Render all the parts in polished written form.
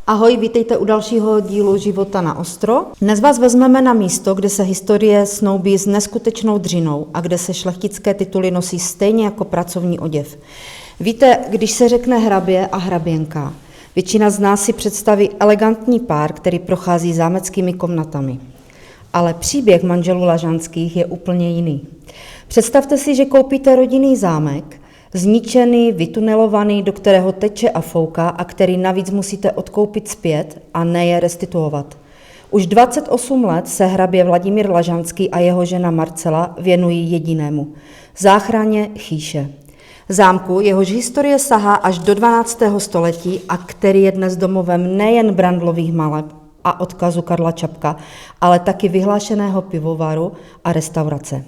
Ahoj, vítejte u dalšího dílu Života na ostro. Dnes vás vezmeme na místo, kde se historie snoubí s neskutečnou dřinou a kde se šlechtické tituly nosí stejně jako pracovní oděv. Víte, když se řekne hrabě a hraběnka, většina z nás si představí elegantní pár, který prochází zámeckými komnatami. Ale příběh manželů Lažanských je úplně jiný. Představte si, že koupíte rodinný zámek, zničený, vytunelovaný, do kterého teče a fouká a který navíc musíte odkoupit zpět a ne je restituovat. Už 28 let se hrabě Vladimír Lažanský a jeho žena Marcela věnují jedinému – záchraně Chýše. Zámku, jehož historie sahá až do 12. století a který je dnes domovem nejen brandlových maleb a odkazu Karla Čapka, ale taky vyhlášeného pivovaru a restaurace.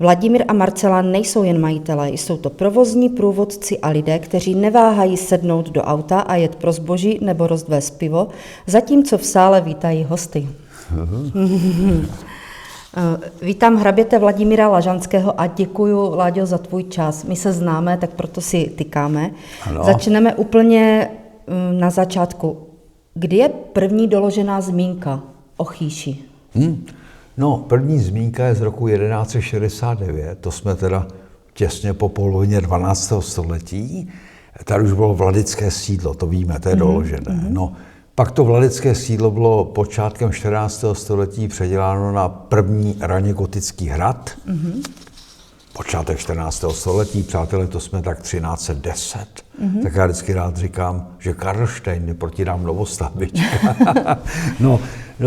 Vladimír a Marcela nejsou jen majitelé, jsou to provozní průvodci a lidé, kteří neváhají sednout do auta a jet pro zboží nebo rozvést pivo, zatímco v sále vítají hosty. Vítám hraběte Vladimíra Lažanského a děkuju, Láďo, za tvůj čas. My se známe, tak proto si tykáme. Ano. Začneme úplně na začátku. Kdy je první doložená zmínka o Chýši? No, první zmínka je z roku 1169, to jsme teda těsně po polovině 12. století. Tady už bylo vladické sídlo, to víme, to je doložené. No, pak to vladické sídlo bylo počátkem 14. století předěláno na první raně gotický hrad. Počátek 14. století, přátelé, to jsme tak 1310. Tak já vždycky rád říkám, že Karlštejn je proti nám novostavbička. No,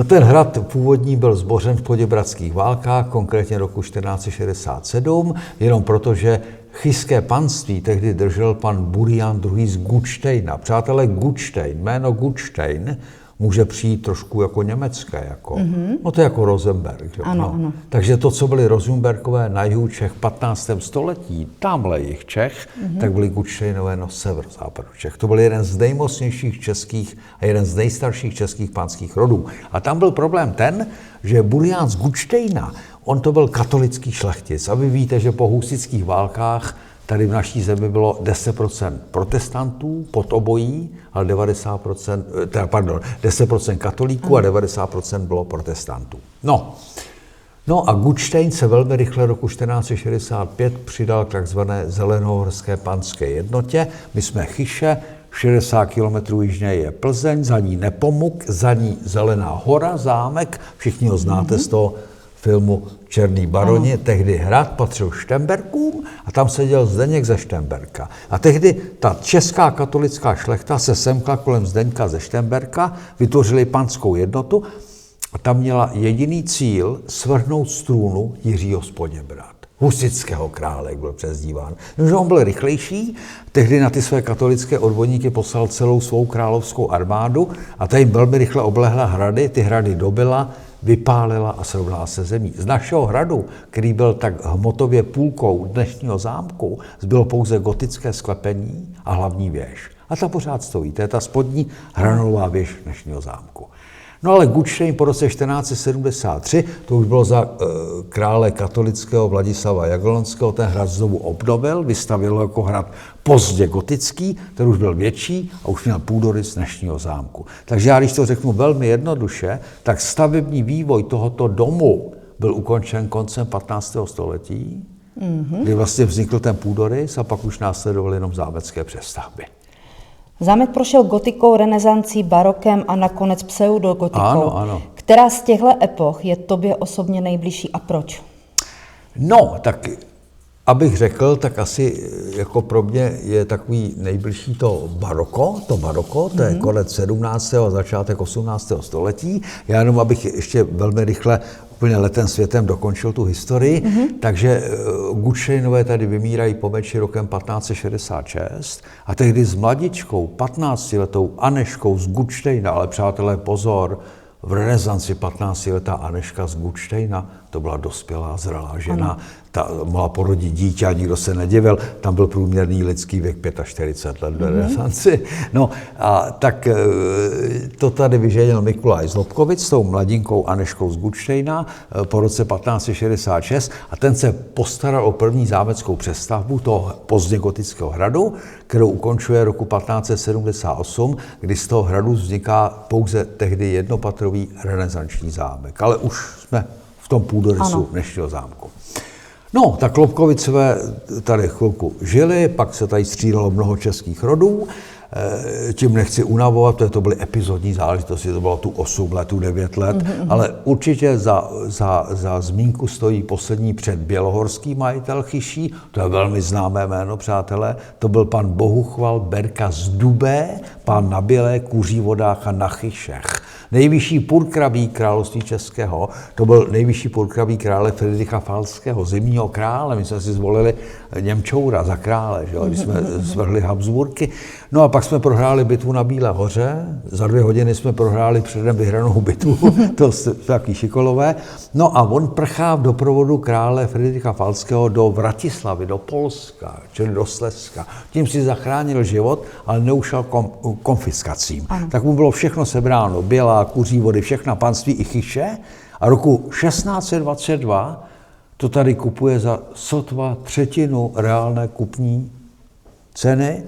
ten hrad původní byl zbořen v poděbradských válkách, konkrétně roku 1467, jenom proto, že chyské panství tehdy držel pan Burian II. Z Gutštejna. Přátelé, Gutštejn, jméno Gutštejn může přijít trošku jako německé, jako, no to je jako Rosenberg. Ano. Takže to, co byly Rosenbergové na jihu Čech v 15. století, tamhle jich Čech, tak byly Gutštejnové na severozápadu Čech. To byl jeden z nejmocnějších českých a jeden z nejstarších českých pánských rodů. A tam byl problém ten, že Burian z Gutštejna, on to byl katolický šlechtic. A vy víte, že po husitských válkách tady v naší zemi bylo 10% protestantů pod obojí, ale 10% katolíků a 90% bylo protestantů. No a Gutštejn se velmi rychle roku 1465 přidal k takzvané zelenohorské panské jednotě. My jsme Chýše, 60 kilometrů jižně je Plzeň, za ní Nepomuk, za ní Zelená hora, zámek, všichni ho znáte z toho filmu Černý baroni, tehdy hrad patřil Štemberkům a tam seděl Zdeněk ze Štemberka. A tehdy ta česká katolická šlechta se semkla kolem Zdeňka ze Štemberka, vytvořili panskou jednotu a tam měla jediný cíl svrhnout z trůnu Jiřího z Poděbrad. Husitského krále, jak byl přezdíván. Protože on byl rychlejší, tehdy na ty své katolické odvodníky poslal celou svou královskou armádu a ta jim velmi rychle oblehla hrady, ty hrady dobyla, vypálila a srovnala se zemí. Z našeho hradu, který byl tak hmotově půlkou dnešního zámku, zbylo pouze gotické sklepení a hlavní věž. A ta pořád stojí, to je ta spodní hranolová věž dnešního zámku. No ale Gutštejn po roce 1473, to už bylo za krále katolického Vladislava Jagiellonského, ten hrad znovu obnovil, vystavil jako hrad pozdě gotický, ten už byl větší a už měl půdorys dnešního zámku. Takže já, když to řeknu velmi jednoduše, tak stavební vývoj tohoto domu byl ukončen koncem 15. století, kdy vlastně vznikl ten půdorys a pak už následovaly jenom zámecké přestavby. Zámek prošel gotikou, renesancí, barokem a nakonec pseudogotikou. Ano. Která z těchto epoch je tobě osobně nejbližší a proč? No, tak abych řekl, tak asi jako pro mě je takový nejbližší to baroko, to je konec 17. a začátek 18. století. Já jenom, abych ještě velmi rychle úplně letem světem dokončil tu historii. Takže Gutštejnové tady vymírají po meči rokem 1566 a tehdy s mladičkou, 15letou Aneškou z Gutštejna, ale přátelé, pozor, v renesanci 15letá Aneška z Gutštejna to byla dospělá, zralá žena, ta mohla porodit dítě a nikdo se nedivil, tam byl průměrný lidský věk 45 let v renesanci. No a tak to tady vyženil Mikulaj z Lobkovic s tou mladinkou Anežkou z Gutštejna po roce 1566 a ten se postaral o první zámeckou přestavbu toho pozdně gotického hradu, kterou ukončuje roku 1578, kdy z toho hradu vzniká pouze tehdy jednopatrový renesanční zámek. Ale už jsme v tom půdorysu dnešního zámku. No, tak Lobkovicové tady chvilku žili, pak se tady střídalo mnoho českých rodů, tím nechci unavovat, to byly epizodní záležitosti, to bylo tu 8 let, tu 9 let, ale určitě za zmínku stojí poslední předbělohorský majitel Chyší, to je velmi známé jméno, přátelé, to byl pan Bohuchval Berka z Dubé, pán na Bělé, Kuří vodách a na Chyšech. Nejvyšší purkrabí království českého, to byl nejvyšší purkrabí krále Fridricha Falského, zimního krále. My jsme si zvolili Němčoura za krále, že jo, když jsme zvrhli Habsburky. No a pak jsme prohráli bitvu na Bílé hoře, za 2 hodiny jsme prohráli předem vyhranou bitvu, to jsou taky šikolové. No a on prchá v doprovodu krále Fridricha Falského do Vratislavy, do Polska, čili do Slezska. Tím si zachránil život, ale neušel konfiskacím. Tak mu bylo všechno sebráno, Bělá, Kuří vody, všechna panství i Chyše. A roku 1622 to tady kupuje za sotva třetinu reálné kupní ceny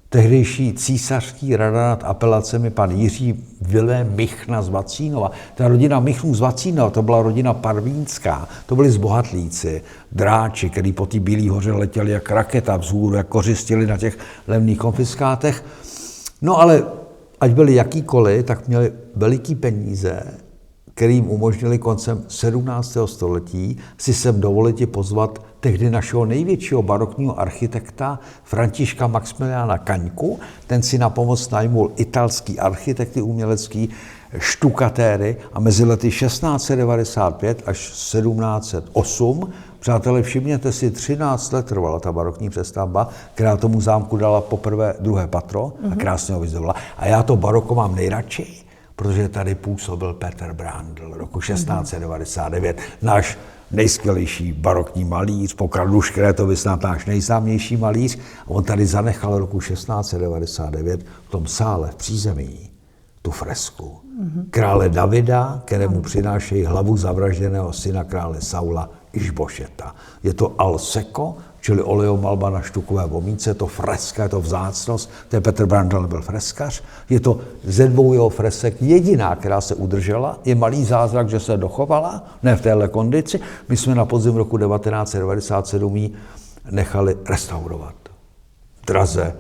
tehdejší císařský rada nad apelacemi pan Jiří Vilém Michna z Vacínova. Ta rodina Michnů z Vacínova, to byla rodina parvínská, to byli zbohatlíci, dráči, kteří po té Bílé hoře letěli jak raketa vzhůru, jak kořistili na těch levných konfiskátech. No ale ať byli jakýkoliv, tak měli veliký peníze, který jim umožnili koncem 17. století si sem dovolit pozvat tehdy našeho největšího barokního architekta Františka Maximiliána Kaňku. Ten si na pomoc najmul italský architekty umělecký, štukatéry a mezi lety 1695 až 1708, přátelé, všimněte si, 13 let trvala ta barokní přestavba, která tomu zámku dala poprvé druhé patro a krásně ho vyzdobila. A já to baroko mám nejradši, protože tady působil Petr Brandl roku 1699, náš nejskvělejší barokní malíř, po Karlu Škrétovi snad náš nejznámější malíř. On tady zanechal roku 1699 v tom sále v přízemí tu fresku krále Davida, kterému přinášejí hlavu zavražděného syna krále Saula Išbošeta. Je to al secco, čili oleomalba na štukové vomínce, to freska, je to vzácnost, to je Petr Brandl, nebyl freskař. Je to ze 2 jeho fresek jediná, která se udržela, je malý zázrak, že se dochovala, ne v téhle kondici. My jsme na podzim roku 1997 ji nechali restaurovat. Draze,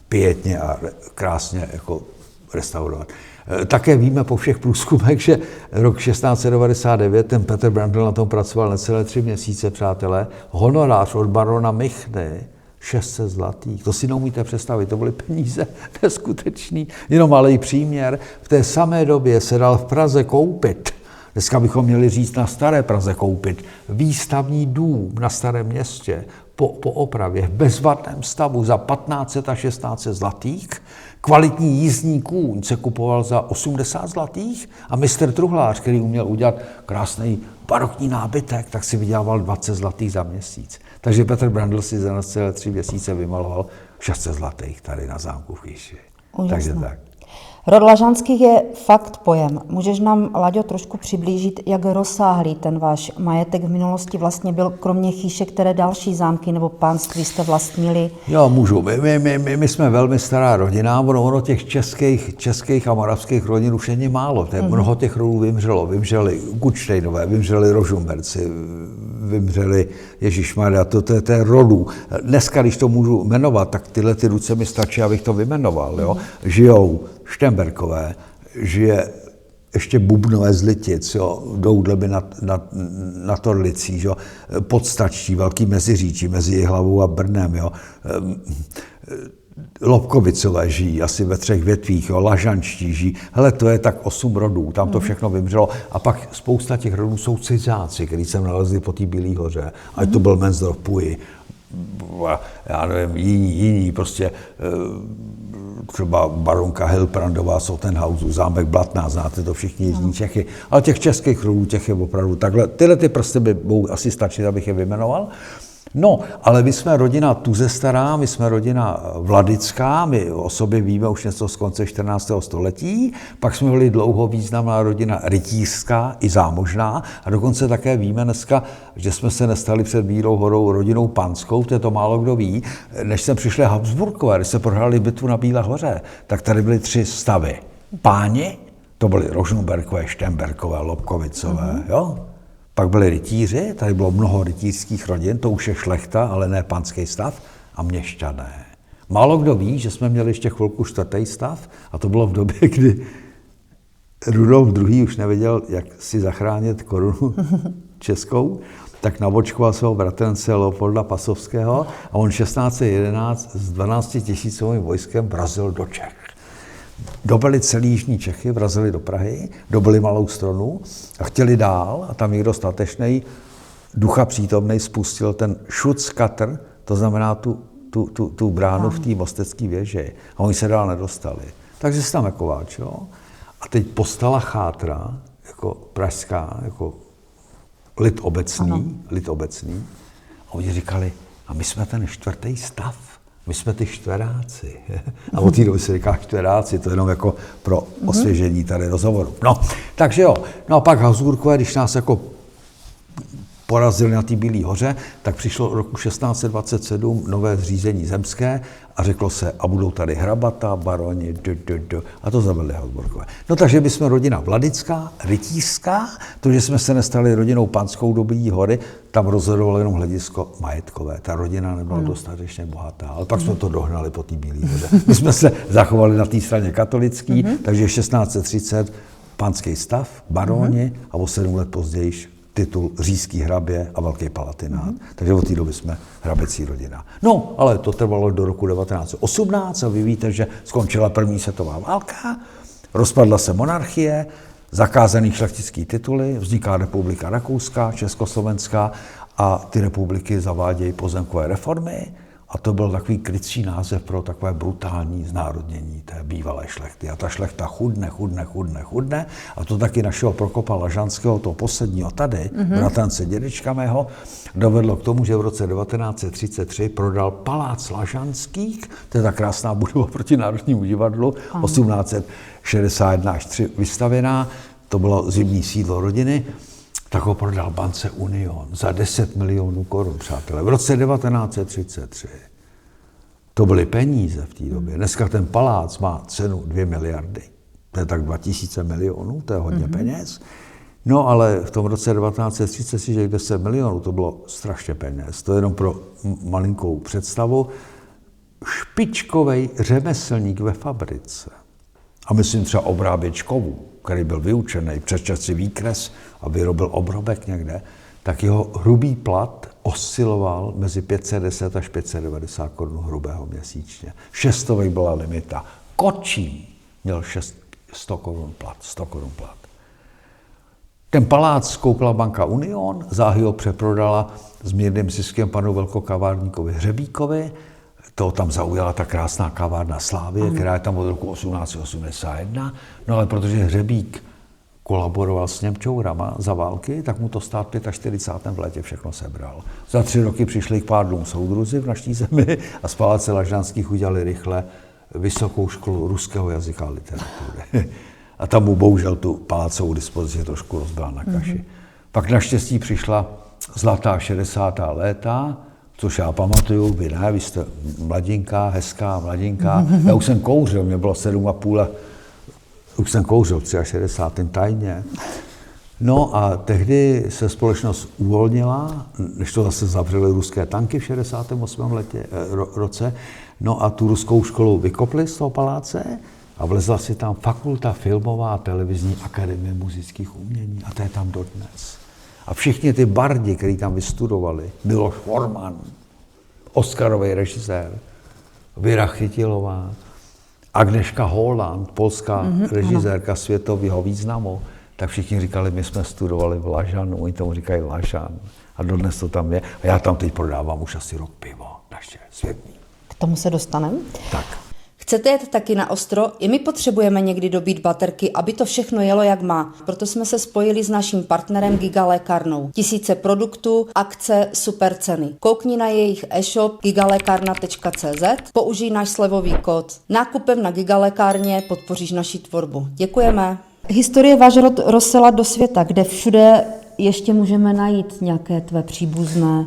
pěkně a krásně jako restaurovat. Také víme po všech průzkumech, že rok 1699, ten Petr Brandl na tom pracoval necelé 3 měsíce, přátelé. Honorář od barona Michny 600 zlatých. To si neumíte představit, to byly peníze neskutečný. Jenom malý příměr. V té samé době se dal v Praze koupit, dneska bychom měli říct na Staré Praze koupit, výstavní dům na Starém Městě po opravě v bezvadném stavu za 1500 a 1600 zlatých. Kvalitní jízdní kůň se kupoval za 80 zlatých a mistr truhlář, který uměl udělat krásný barokní nábytek, tak si vydělával 20 zlatých za měsíc. Takže Petr Brandl si za celé 3 měsíce vymaloval 600 zlatých tady na zámku v Chyši. Takže tak. Rod Lažanských je fakt pojem. Můžeš nám, Laďo, trošku přiblížit, jak rozsáhlý ten váš majetek v minulosti vlastně byl, kromě Chyše, které další zámky nebo pánství jste vlastnili? Jo, můžu. My jsme velmi stará rodina, ono těch českých a moravských rodin už není málo. Mnoho těch rodů vymřelo. Vymřeli Gutštejnové, vymřeli Rožumberci, vymřeli Ježišmarja, to je rodů. Dneska, když to můžu jmenovat, tak tyhle ty ruce mi stačí, abych to vyjmenoval. Jo? Žijou Štemberkové, žije ještě Bubnové z Litic, jo, Doudleby nad Orlicí, jo, Podstačí, Velký Meziříčí, mezi Jihlavou a Brnem, jo. Lobkovicové žijí asi ve 3 větvích, jo, Lažanští žijí. Hele, to je tak 8 rodů, tam to všechno vymřelo. A pak spousta těch rodů jsou cizáci, který se nalezli po té Bílé hoře. Ať to byl Mensdorf Puyi, já nevím, jiní prostě třeba baronka Hilprandová z Ottenhausu, zámek Blatná, znáte to všichni jižní Čechy, ale těch českých rodů, těch je opravdu takhle. Tyhle ty prsty by budou asi stačit, abych je vyjmenoval. No, ale my jsme rodina Tuzestará, my jsme rodina Vladická, my o sobě víme už něco z konce 14. století, pak jsme byli dlouho významná rodina rytířská i zámožná a dokonce také víme dneska, že jsme se nestali před Bílou horou rodinou panskou, to málo kdo ví, než sem přišli Habsburkové, když se prohráli bitvu na Bílé hoře, tak tady byly 3 stavy. Páni, to byly Rožnoberkové, Štemberkové, Lobkovicové, jo? Pak byli rytíři, tady bylo mnoho rytířských rodin, to už je šlechta, ale ne panský stav, a měšťané. Málo kdo ví, že jsme měli ještě chvilku 4. stav, a to bylo v době, kdy Rudolf II. Už nevěděl, jak si zachránit korunu českou, tak nabočkoval svého bratrance Leopolda Pasovského a on 1611 s 12 000 vojskem vrazil do Čech. Dobili celý jižní Čechy, vrazili do Prahy, dobili Malou Stronu a chtěli dál a tam někdo statečnej, ducha přítomnej, spustil ten Schutzkater, to znamená tu bránu v té mostecké věži. A oni se dál nedostali. Takže se tam jako válčilo. A teď postala chátra, jako pražská, jako lid obecný. A oni říkali, a my jsme ten 4. stav. My jsme ty štveráci. A od té doby se říká štveráci, to je jenom jako pro osvěžení tady rozhovoru. No, takže jo. No a pak Habsburkové, když nás jako porazili na té Bílé hoře, tak přišlo roku 1627 nové zřízení zemské a řeklo se, a budou tady hrabata, baroni, a to zavedli Habsburkové. No takže bychom rodina vladická, rytířská, to, že jsme se nestali rodinou panskou do Bílé hory, tam rozhodovalo jenom hledisko majetkové. Ta rodina nebyla dostatečně bohatá, ale pak jsme to dohnali po té Bílé hoře. My jsme se zachovali na té straně katolický, takže 1630 panský stav, baroni a o 7 let později titul říšský hrabě a velký palatinát. Takže od té doby jsme hrabecí rodina. No, ale to trvalo do roku 1918 a vy víte, že skončila první světová válka, rozpadla se monarchie, zakázaný šlechtický tituly, vzniká republika Rakouská, Československá a ty republiky zavádějí pozemkové reformy a to byl takový krycí název pro takové brutální znárodnění té bývalé šlechty. A ta šlechta chudne a to taky našeho Prokopa Lažanského, toho posledního tady, bratrance dědečka mého, dovedlo k tomu, že v roce 1933 prodal palác Lažanských, to je ta krásná budova proti Národnímu divadlu, 1861 až 3 vystavěná, to bylo zimní sídlo rodiny, tak ho prodal bance Union za 10 milionů korun, přátelé, v roce 1933. To byly peníze v té době. Dneska ten palác má cenu 2 miliardy. To je tak 2000 milionů, to je hodně peněz. No ale v tom roce 1930 si, že 10 milionů, to bylo strašně peněz. To je jenom pro malinkou představu. Špičkovej řemeslník ve fabrice, a myslím třeba obráběč kovů, který byl vyučený, přečetl si výkres a vyrobil obrobek někde, tak jeho hrubý plat osciloval mezi 510 až 590 korun hrubého měsíčně. 600 byla limita. Kočí měl 100 korun plat. Ten palác koupila banka Union, záhy ho přeprodala s mírným ziskem panu velkokavárníkovi Hřebíkovi. To tam zaujala ta krásná kavárna Slávie, která je tam od roku 1881. No ale protože Hřebík kolaboroval s Němčourama za války, tak mu to stát 45. v létě všechno sebral. Za 3 roky přišli k pádlům soudruzi v naší zemi a z paláce Lažanských udělali rychle vysokou školu ruského jazyka a literatury. A tam mu bohužel tu palácovou dispozici trošku rozbila na kaši. Pak naštěstí přišla zlatá 60. léta, což já pamatuju, vy ne, vy jste mladinka, hezká mladinka. Já už jsem kouřil, mě bylo 7,5, už jsem kouřil 63. tajně. No a tehdy se společnost uvolnila, než to zase zavřely ruské tanky v 68. roce, no a tu ruskou školu vykopli z toho paláce a vlezla si tam fakulta filmová a televizní akademie muzických umění a to je tam dodnes. A všichni ty bardi, kteří tam vystudovali, Miloš Forman, Oscarový režisér, Věra Chytilová, Agnieszka Holland, polská režisérka světového významu, tak všichni říkali, my jsme studovali v Lažanu, oni tomu říkají Lažan. A dodnes to tam je. A já tam teď prodávám už asi rok pivo, naše světný. K tomu se dostaneme. Tak. Chcete jet taky na ostro? I my potřebujeme někdy dobít baterky, aby to všechno jelo jak má. Proto jsme se spojili s naším partnerem Gigalékárnou. Tisíce produktů, akce, super ceny. Koukni na jejich e-shop gigalékárna.cz, použij náš slevový kód. Nákupem na Gigalékárně podpoříš naši tvorbu. Děkujeme. Historie váš rod rozsela do světa, kde všude ještě můžeme najít nějaké tvé příbuzné.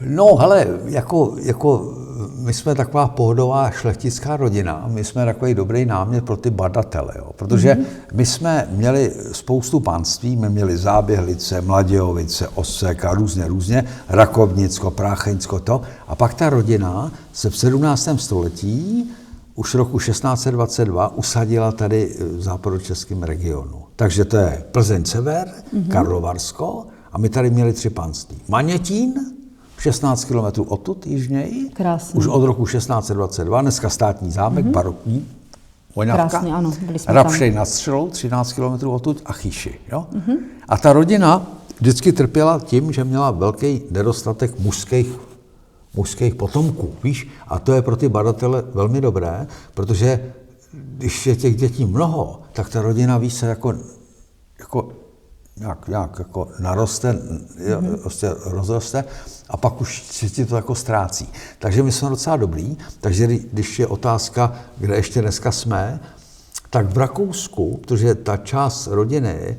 No, hele, jako my jsme taková pohodová šlechtická rodina, my jsme takový dobrý námět pro ty badatele, jo, protože my jsme měli spoustu panství, my měli Záběhlice, Mladějovice, Osek a různě, Rakovnicko, Prácheňsko, to, a pak ta rodina se v 17. století už roku 1622 usadila tady v západočeském regionu. Takže to je Plzeň sever, Karlovarsko a my tady měli 3 panství. Manětín, 16 kilometrů odtud jižněji, Krásný. už od roku 1622, dneska státní zámek, barokní, voňavka. Krásný, ano, byli jsme Rapšej nad Střelou, 13 kilometrů odtud a Chyši. Jo? A ta rodina vždycky trpěla tím, že měla velký nedostatek mužských potomků, víš? A to je pro ty badatele velmi dobré, protože když je těch dětí mnoho, tak ta rodina, víš, se jako nějak jako naroste, prostě rozroste a pak už se ti to jako ztrácí. Takže my jsme docela dobrý, takže když je otázka, kde ještě dneska jsme, tak v Rakousku, protože ta část rodiny,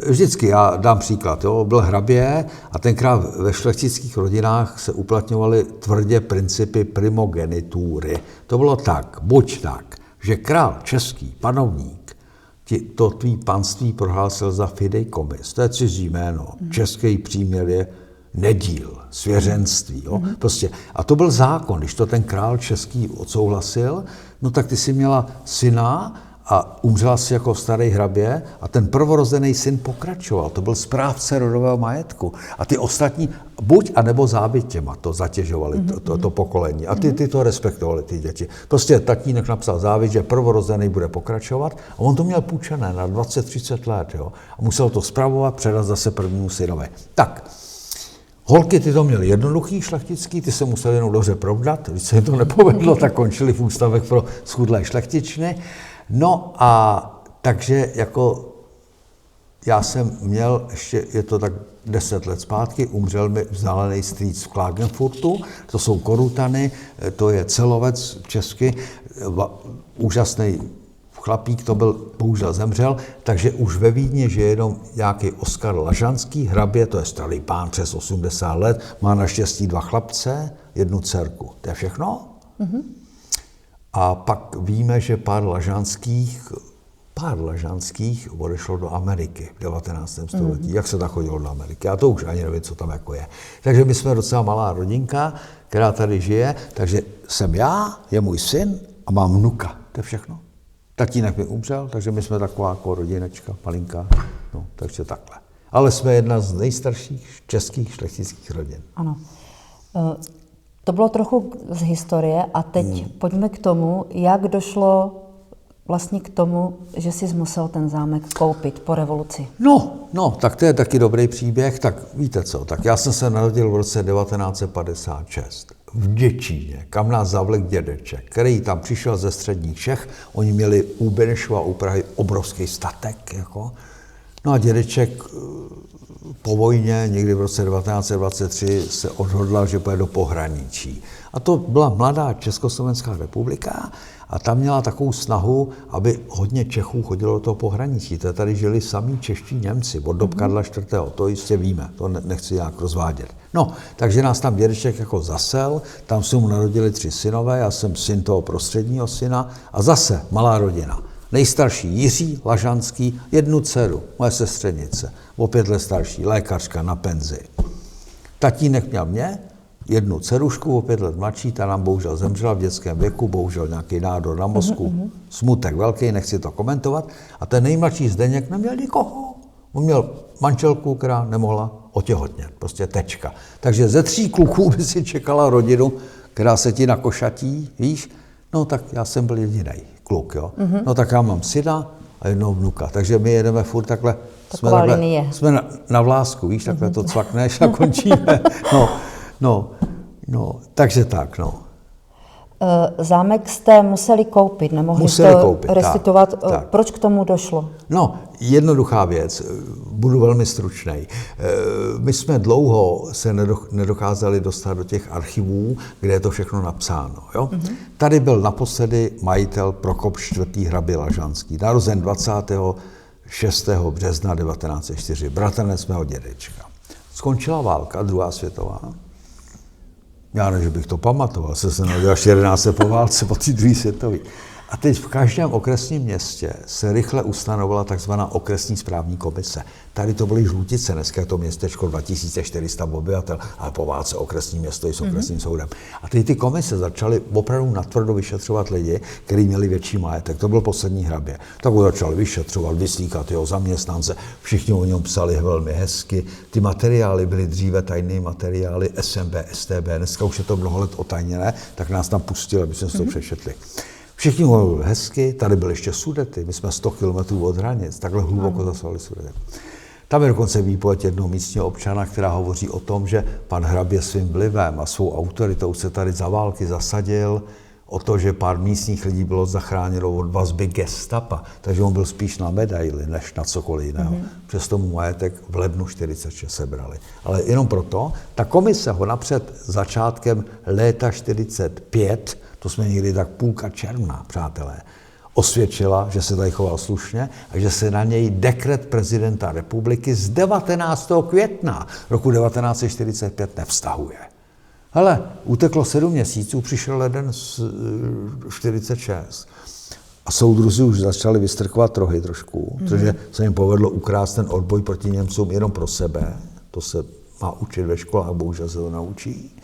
vždycky, já dám příklad, jo, byl hrabě a tenkrát ve šlechtických rodinách se uplatňovaly tvrdě principy primogenitury. To bylo tak, buď tak, že král český, panovník, to tvý panství prohlásil za fideikommis, to je cizí jméno, český příměr je nedíl, svěřenství. Jo? Prostě. A to byl zákon, když to ten král český odsouhlasil, no tak ty si měla syna a umřela si jako starý hrabě a ten prvorozený syn pokračoval. To byl správce rodového majetku. A ty ostatní buď a nebo zábytěma to zatěžovali, to pokolení. A ty to respektovali, ty děti. Prostě tatínek napsal závěť, že prvorozený bude pokračovat a on to měl půjčené na 20-30 let. Jo? A musel to spravovat, předat zase prvnímu synovi. Tak, holky ty to měly jednoduchý šlechtický, ty se museli jenom dobře provdat, když se jim to nepovedlo, tak končili v ústavech pro schudlé šlechtičny. No a takže jako já jsem měl, ještě je to tak 10 let zpátky, umřel mi vzdálený strýc v Klagenfurtu, to jsou Korutany, to je Celovec česky, úžasný chlapík, to byl, bohužel zemřel, takže už ve Vídni žije jenom nějaký Oskar Lažanský, hrabě, to je starý pán přes 80 let, má naštěstí 2 chlapce, 1 dcerku. To je všechno? A pak víme, že pár Lažanských odešlo do Ameriky v 19. století. Jak se tak chodilo do Ameriky? Já to už ani nevím, co tam jako je. Takže my jsme docela malá rodinka, která tady žije, takže jsem já, je můj syn a mám vnuka. To je všechno. Tatínek mi umřel, takže my jsme taková jako rodinečka, malinká. No, takže takhle. Ale jsme jedna z nejstarších českých šlechtických rodin. Ano. To bylo trochu z historie a teď pojďme k tomu, jak došlo vlastně k tomu, že jsi musel ten zámek koupit po revoluci. No, tak to je taky dobrý příběh, tak víte co, tak já jsem se narodil v roce 1956 v Děčíně, kam nás zavlek dědeček, který tam přišel ze středních Čech, oni měli u Benešova, u Prahy obrovský statek, jako. No a dědeček po vojně, někdy v roce 1923, se odhodlal, že pojede do pohraničí. A to byla mladá Československá republika a tam měla takovou snahu, aby hodně Čechů chodilo do toho pohraničí. To tady žili samí čeští Němci od dob Karla IV. To jistě víme, to nechci nějak rozvádět. No, takže nás tam dědeček jako zasel, tam se mu narodili 3 synové, já jsem syn toho prostředního syna a zase malá rodina. Nejstarší Jiří Lažanský, 1 dceru, moje sestřenice, o 5 let starší, lékařka na penzi. Tatínek měl mě, 1 dcerušku, o 5 let mladší, ta nám bohužel zemřela v dětském věku, bohužel nějaký nádor na mozku, smutek velký, nechci to komentovat. A ten nejmladší Zdeněk neměl nikoho. On měl manželku, která nemohla otěhotnět, prostě tečka. Takže ze 3 kluků by si čekala rodinu, která se ti nakošatí, víš? No tak já jsem byl jedinej kluk, jo. No tak já mám syna a jednoho vnuka, takže my jedeme furt takhle Taková linie. Jsme na vlásku, víš, takhle to cvakneš a končíme. No, takže tak, no. Zámek jste museli koupit, nemohli jste restituovat. Tak. Proč k tomu došlo? No, jednoduchá věc, budu velmi stručnej. My jsme dlouho se nedokázali dostat do těch archivů, kde je to všechno napsáno. Jo? Tady byl naposledy majitel Prokop IV. Hrabě Lažanský, narozen 26. března 1904, bratranec mého dědečka. Skončila válka, druhá světová. Já ne, že bych to pamatoval, se narodil až 11. po válce, po té druhé světové. A teď v každém okresním městě se rychle ustanovila takzvaná okresní správní komise. Tady to byly Žlutice, dneska je to městečko 2400 obyvatel, ale po válce okresní město i s okresním soudem. A teď ty komise začaly opravdu natvrdo vyšetřovat lidi, kteří měli větší majetek. To byl poslední hrabě. Tak ho začali vyšetřovat, vyslíkat jeho zaměstnance, všichni o něm psali velmi hezky. Ty materiály byly dříve tajné materiály SMB, STB, dneska už je to mnoho let otajněné, tak nás tam pustili, aby jsme si to přečetli. Všichni mluvili hezky, tady byly ještě Sudety, my jsme 100 kilometrů od hranic, takhle hluboko zasahali Sudety. Tam je dokonce výpověď jednoho místního občana, která hovoří o tom, že pan hrabě svým vlivem a svou autoritou se tady za války zasadil o to, že pár místních lidí bylo zachráněno od vazby gestapa, takže on byl spíš na medaili, než na cokoliv jiného. Přesto mu majetek v lednu 1946 sebrali. Ale jenom proto, ta komise ho napřed začátkem léta 1945, to jsme někdy tak půlka června, přátelé, osvědčila, že se tady choval slušně a že se na něj dekret prezidenta republiky z 19. května roku 1945 nevztahuje. Hele, uteklo 7 měsíců, přišel leden z 46 a soudruzi už začali vystrkovat trohy trošku, protože se jim povedlo ukrást ten odboj proti Němcům jenom pro sebe. To se má učit ve školách, bohužel se to naučí.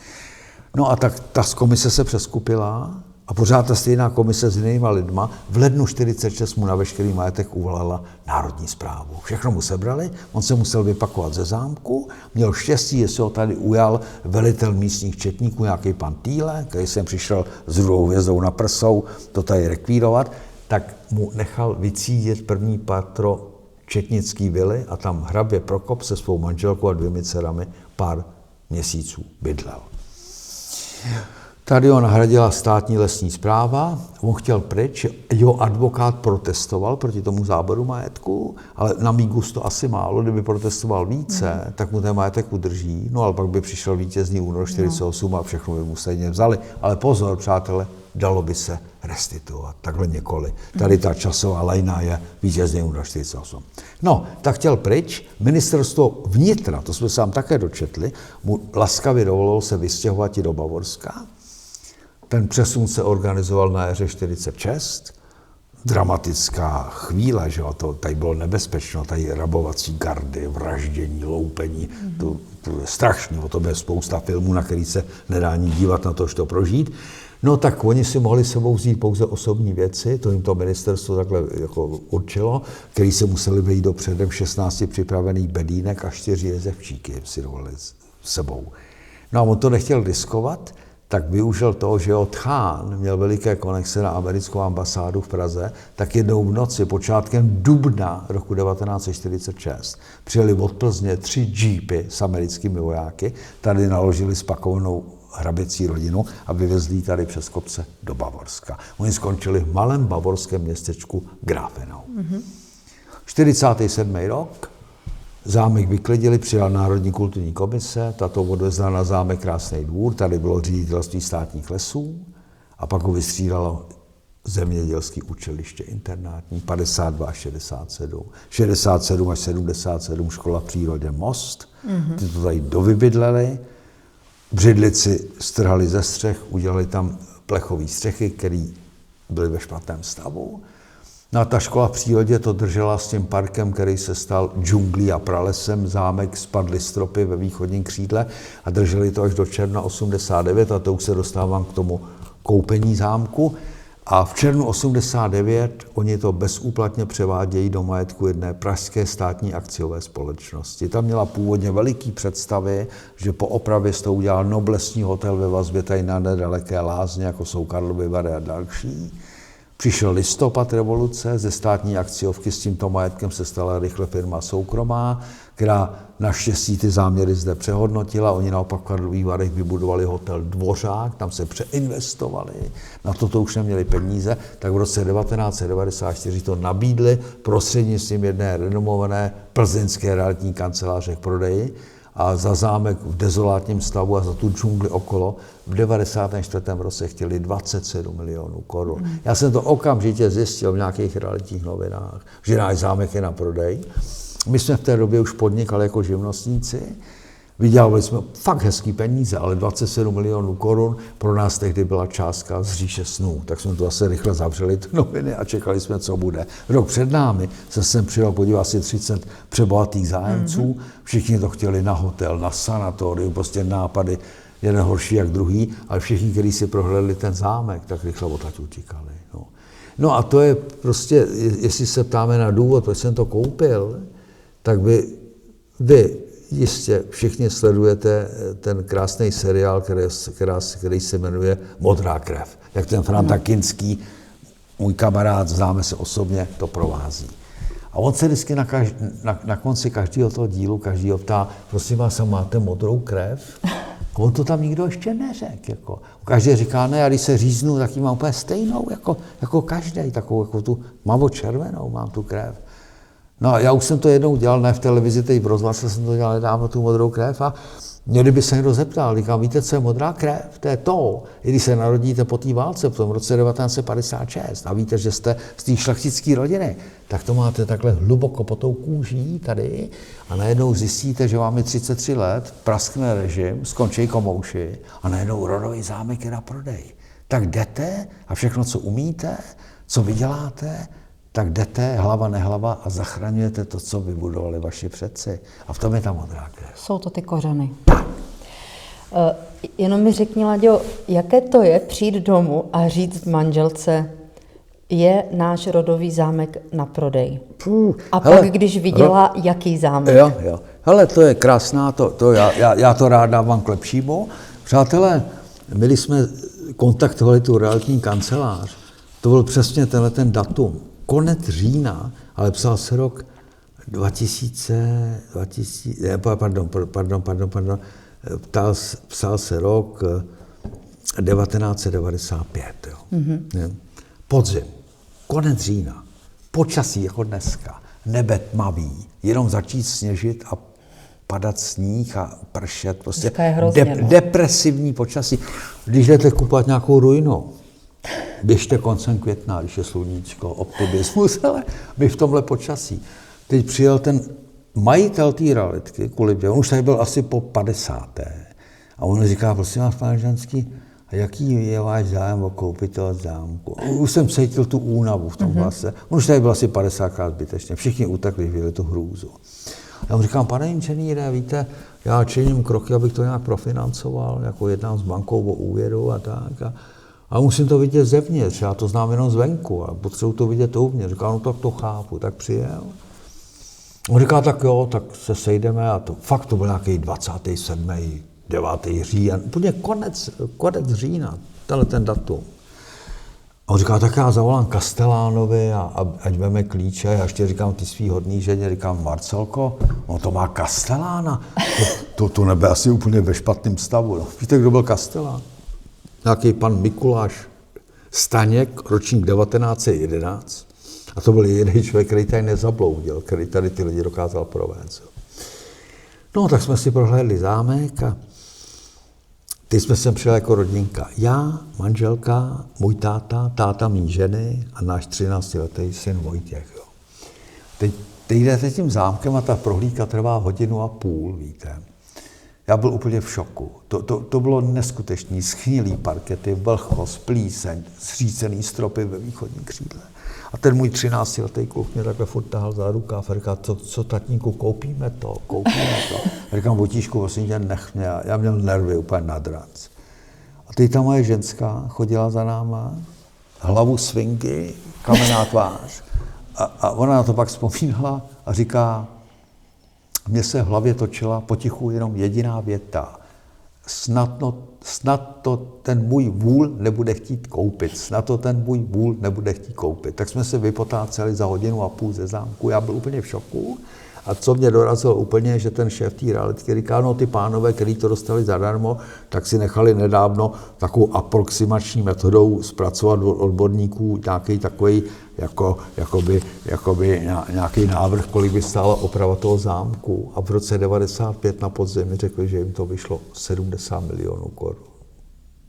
No a tak ta komise se přeskupila a pořád ta stejná komise s jinýma lidma v lednu 1946 mu na veškerý majetek uvalila národní správu. Všechno mu sebrali, on se musel vypakovat ze zámku, měl štěstí, že se ho tady ujal velitel místních četníků, nějaký pan Týle, který sem přišel s druhou hvězdou na prsou to tady rekvírovat, tak mu nechal vycídit první patro četnický vily a tam hrabě Prokop se svou manželkou a 2 dcerami pár měsíců bydlel. Tady ho nahradila státní lesní správa, on chtěl pryč, jeho advokát protestoval proti tomu záboru majetku, ale na mý gust to asi málo, kdyby protestoval více, tak mu ten majetek udrží, no ale pak by přišel vítězný únor 48 a všechno by mu stejně vzali. Ale pozor, přátelé, dalo by se restituovat, takhle několik. Tady ta časová lajna je vítězný únor 48. No, tak chtěl pryč, ministerstvo vnitra, to jsme se tam také dočetli, mu laskavě dovolilo se vystěhovat i do Bavorska. Ten přesun se organizoval na jaře 46. Dramatická chvíle, že to tady bylo nebezpečno, tady rabovací gardy, vraždění, loupení, to je strašný, o tom je spousta filmů, na který se nedá ani dívat na to, že to prožít. No tak oni si mohli sebou vzít pouze osobní věci, to jim to ministerstvo takhle jako určilo, který se museli vejít do předem 16 připravených bedínek a 4 jezevčíky si dovolili s sebou. No a on to nechtěl riskovat, tak využil toho, že Tchán měl veliké konexe na americkou ambasádu v Praze, tak jednou v noci počátkem dubna roku 1946 přijeli od Plzně 3 džípy s americkými vojáky, tady naložili spakovanou hraběcí rodinu a vyvezli tady přes kopce do Bavorska. Oni skončili v malém bavorském městečku Grafenau. 47. rok, zámek vyklidili, přijal Národní kulturní komise, tato odvezla na zámek Krásný Dvůr, tady bylo ředitelství státních lesů a pak ho vystřídalo zemědělské učiliště internátní 52 až 67, 67 až 77 škola v přírodě Most, ty to tady dovybydleli, břidlici strhali ze střech, udělali tam plechové střechy, které byly ve špatném stavu. No a ta škola v přírodě to držela s tím parkem, který se stal džunglí a pralesem, zámek, spadly stropy ve východním křídle a drželi to až do června 89 a to už se dostávám k tomu koupení zámku. A v červnu 89 oni to bezúplatně převádějí do majetku jedné pražské státní akciové společnosti. Tam měla původně veliký představy, že po opravě se to udělal noblesní hotel ve vazbě tady na nedaleké lázně, jako jsou Karlovy Vary a další. Přišel listopad revoluce, ze státní akciovky s tímto majetkem se stala rychle firma soukromá, která naštěstí ty záměry zde přehodnotila. Oni naopak v Karlových Varech vybudovali hotel Dvořák, tam se přeinvestovali, na to už neměli peníze, tak v roce 1994 to nabídli prostřednictvím jedné renomované plzeňské realitní kanceláře k prodeji a za zámek v dezolátním stavu a za tu džungli okolo v 94. roce chtěli 27 milionů korun. Já jsem to okamžitě zjistil v nějakých realitních novinách, že náš zámek je na prodej. My jsme v té době už podnikali jako živnostníci, vydělávali jsme fakt hezký peníze, ale 27 milionů korun pro nás tehdy byla částka z říše snů. Tak jsme to zase rychle zavřeli ty noviny a čekali jsme, co bude. Rok před námi se sem přijel podívat asi 30 přebohatých zájemců, všichni to chtěli na hotel, na sanatorium, prostě nápady, jeden horší jak druhý, ale všichni, kteří si prohlédli ten zámek, tak rychle odtud utíkali. No a to je prostě, jestli se ptáme na důvod, proč jsem to koupil, tak vy jistě všichni sledujete ten krásný seriál, který se jmenuje Modrá krev. Jak ten Franta Kinský, můj kamarád, známe se osobně, to provází. A on se vždycky na konci každého toho dílu, každýho ptá, prosím vás, máte modrou krev? A on to tam nikdo ještě neřekl. Jako. Každý říká, ne, já když se říznu, tak ji mám úplně stejnou, jako každý, takovou jako tu mavo-červenou mám tu krev. No já už jsem to jednou dělal, ne v televizi, teď v rozhlase jsem to dělal nedávno, tu modrou krev a mě kdyby se někdo zeptal, říkám, víte, co je modrá krev? To je to, i když se narodíte po té válce v tom roce 1956 a víte, že jste z té šlechtické rodiny, tak to máte takhle hluboko pod tou kůží tady a najednou zjistíte, že vám je 33 let, praskne režim, skončí komouši a najednou rodový zámek je na prodej. Tak jdete a všechno, co umíte, co vyděláte, tak jdete hlava nehlava a zachraňujete to, co vybudovali vaši předci. A v tom je ta modrá krev. Jsou to ty kořeny. Jenom mi řekni, Laďo, jaké to je přijít domů a říct manželce, je náš rodový zámek na prodej. A hele, pak, když viděla, jaký zámek. Jo. Hele, to je krásná, já to rád dávám k lepšímu. Přátelé, my jsme kontaktovali tu realitní kancelář, to byl přesně ten datum. Konec října, ale psal se rok psal se rok 1995. Jo. Mm-hmm. Podzim, konec října, počasí jako dneska, nebe tmavý, jenom začít sněžit a padat sníh a pršet, prostě depresivní počasí. Když jdete kupovat nějakou ruinu, běžte koncem května, když je sluníčko, optimismus, ale my v tomhle počasí. Teď přijel ten majitel té realitky, on už tady byl asi po 50. A on říká, prosím vás, pane Ženský, a jaký je váš zájem o koupit toho zámku? Už jsem cítil tu únavu v tom hlase. On už tady byl asi 50krát zbytečně. Všichni utekli, viděli tu hrůzu. Já mu říkám, pane inženýre, víte, já činím kroky, abych to nějak profinancoval, jako jednám s bankou o úvěru a tak. A musím to vidět zevnitř, já to znám jenom zvenku a potřebuji to vidět uvnitř. Říká, no tak to chápu, tak přijel. On říká, tak jo, tak se sejdeme a fakt to byl nějaký 27. 9. říjen, úplně konec října, ten datum. A on říká, tak já zavolám Kastelánovi a ať veme klíče. Já ještě říkám ty svý hodný ženě, říkám, Marcelko, on to má Kastelána. To nebyl asi úplně ve špatném stavu. No. Víte, kdo byl Kastelán? Nějaký pan Mikuláš Staněk, ročník 1911. A to byl jediný člověk, který tady nezabloudil, který tady ty lidi dokázal provést. No, tak jsme si prohlédli zámek a teď jsme sem přijeli jako rodinka. Já, manželka, můj táta mý ženy a náš 13letý syn Vojtěch. Jo. Teď jdete tím zámkem a ta prohlídka trvá 1,5 hodiny, víte. Já byl úplně v šoku. To bylo neskutečný, schnilý parkety, vlhkost, plíseň, zřícený stropy ve východním křídle. A ten můj 13letý kluk mě takhle furt tahal za rukáv a říkal, co tatínku, koupíme to. A říkám, Vojtíšku, vlastně tě nech mě, já měl nervy úplně nad ranc. A teď ta moje ženská chodila za náma, hlavu svinky, kamenná tvář. A ona na to pak vzpomínala a říká, mně se v hlavě točila potichu jenom jediná věta. Snadno snad to ten můj vůl nebude chtít koupit, snad to ten můj vůl nebude chtít koupit. Tak jsme se vypotáceli za 1,5 hodiny ze zámku, já byl úplně v šoku. A co mě dorazilo úplně, že ten šéf té realitky říká, no ty pánové, kteří to dostali zadarmo, tak si nechali nedávno takovou aproximační metodou zpracovat od odborníků nějaký takový jakoby nějaký návrh, kolik by stála oprava toho zámku. A v roce 1995 na podzim mi řekli, že jim to vyšlo 70 milionů korun.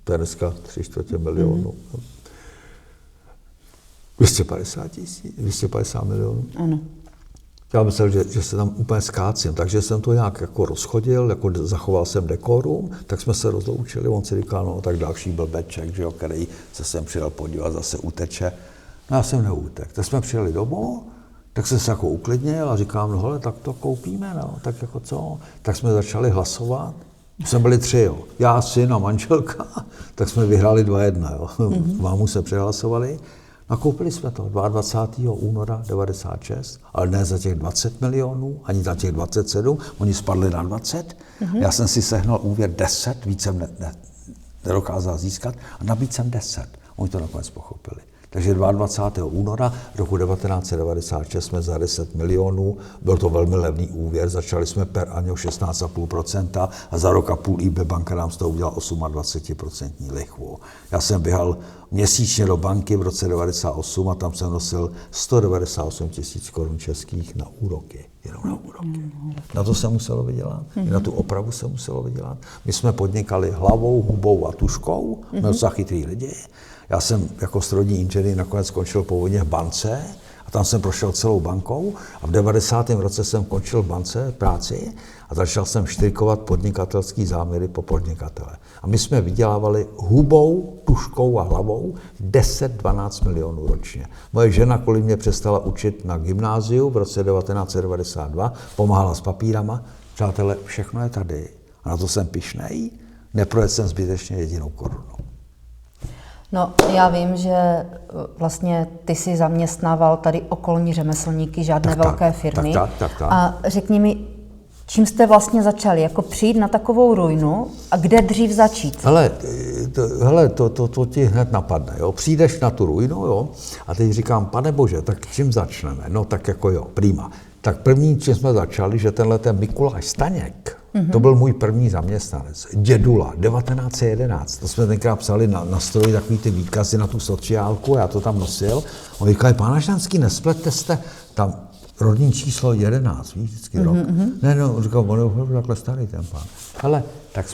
To je dneska 3/4 milionu. 250 milionů. Ano. Já myslel, že se tam úplně skácím, takže jsem to nějak jako rozchodil, jako zachoval jsem dekorum, tak jsme se rozloučili, on si říkal, no tak další blbeček, že jo, který se sem přijel podívat, zase uteče. No já jsem neutek. Tak jsme přijeli domů, tak jsem se jako uklidnil a říkám, no hele, tak to koupíme, no, tak jako co? Tak jsme začali hlasovat, jsme byli 3, jo. Já, syn a manželka, tak jsme vyhráli 2-1, jo. Mámu se přehlasovali. Nakoupili jsme to 22. února 1996, ale ne za těch 20 milionů, ani za těch 27, oni spadli na 20. Já jsem si sehnal úvěr 10, víc jsem nedokázal získat a nabít jsem 10. Oni to nakonec pochopili. Takže 22. února roku 1996 jsme za 10 milionů, byl to velmi levný úvěr, začali jsme per año 16,5% a za rok a půl IB banka nám z toho udělala 28% lichvu. Já jsem běhal měsíčně do banky v roce 1998 a tam jsem nosil 198 000 korun českých na úroky. Jenom na úroky. Na to se muselo vydělat, i na tu opravu se muselo vydělat. My jsme podnikali hlavou, hubou a tuškou, jsme docela chytrý lidi. Já jsem jako strojní inženýr nakonec skončil původně v bance a tam jsem prošel celou bankou a v 90. roce jsem končil v bance práci a začal jsem štrikovat podnikatelský záměry po podnikatele. A my jsme vydělávali hubou, tuškou a hlavou 10-12 milionů ročně. Moje žena kvůli mě přestala učit na gymnáziu v roce 1992, pomáhala s papírama. Přátelé, všechno je tady a na to jsem pyšnej, neprojedl jsem zbytečně jedinou korunu. No, já vím, že vlastně ty si zaměstnával tady okolní řemeslníky, žádné velké firmy. Tak. A řekni mi, čím jste vlastně začali? Jako přijít na takovou ruinu a kde dřív začít? Hele, to ti hned napadne, jo. Přijdeš na tu ruinu, jo, a teď říkám, pane bože, tak čím začneme? No tak jako jo, prima. Tak první, čím jsme začali, že tenhle ten Mikuláš Staněk, to byl můj první zaměstnanec. Dědula, 1911. To jsme tenkrát psali na stroji takový ty výkazy na tu sociálku, já to tam nosil. On říkal, pána Žanský, nesplete jste tam rodní číslo 11, víš, vždycky rok. Ne, no, říkal, on je opravdu takhle starý ten pán. Hele, tak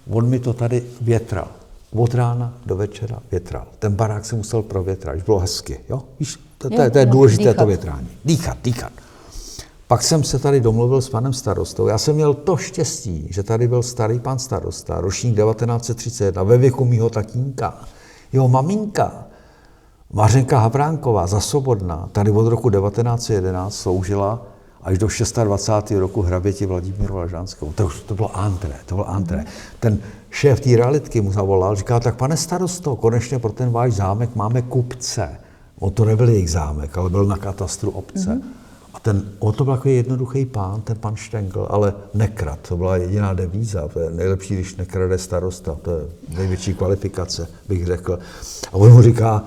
on mi to tady větral. Od rána do večera větral. Ten barák se musel provětrat, když bylo hezky, jo? Víš, to je důležité dýchat. To větrání. Dýchat. Pak jsem se tady domluvil s panem starostou. Já jsem měl to štěstí, že tady byl starý pan starosta, ročník 1931, ve věku mýho tatínka. Jeho maminka, Mařenka Havránková, Zasobodná, tady od roku 1911 sloužila až do 26. roku hraběti Vladimíru Lažanskou. To bylo antré. Ten šéf té realitky mu zavolal, říká, tak pane starosto, konečně pro ten váš zámek máme kupce. To nebyl jejich zámek, ale byl na katastru obce. A to byl takový jednoduchý pán, ten pan Štengl, ale nekrad, to byla jediná devíza, to je nejlepší, když nekrade starosta, to je největší kvalifikace, bych řekl. A on mu říká,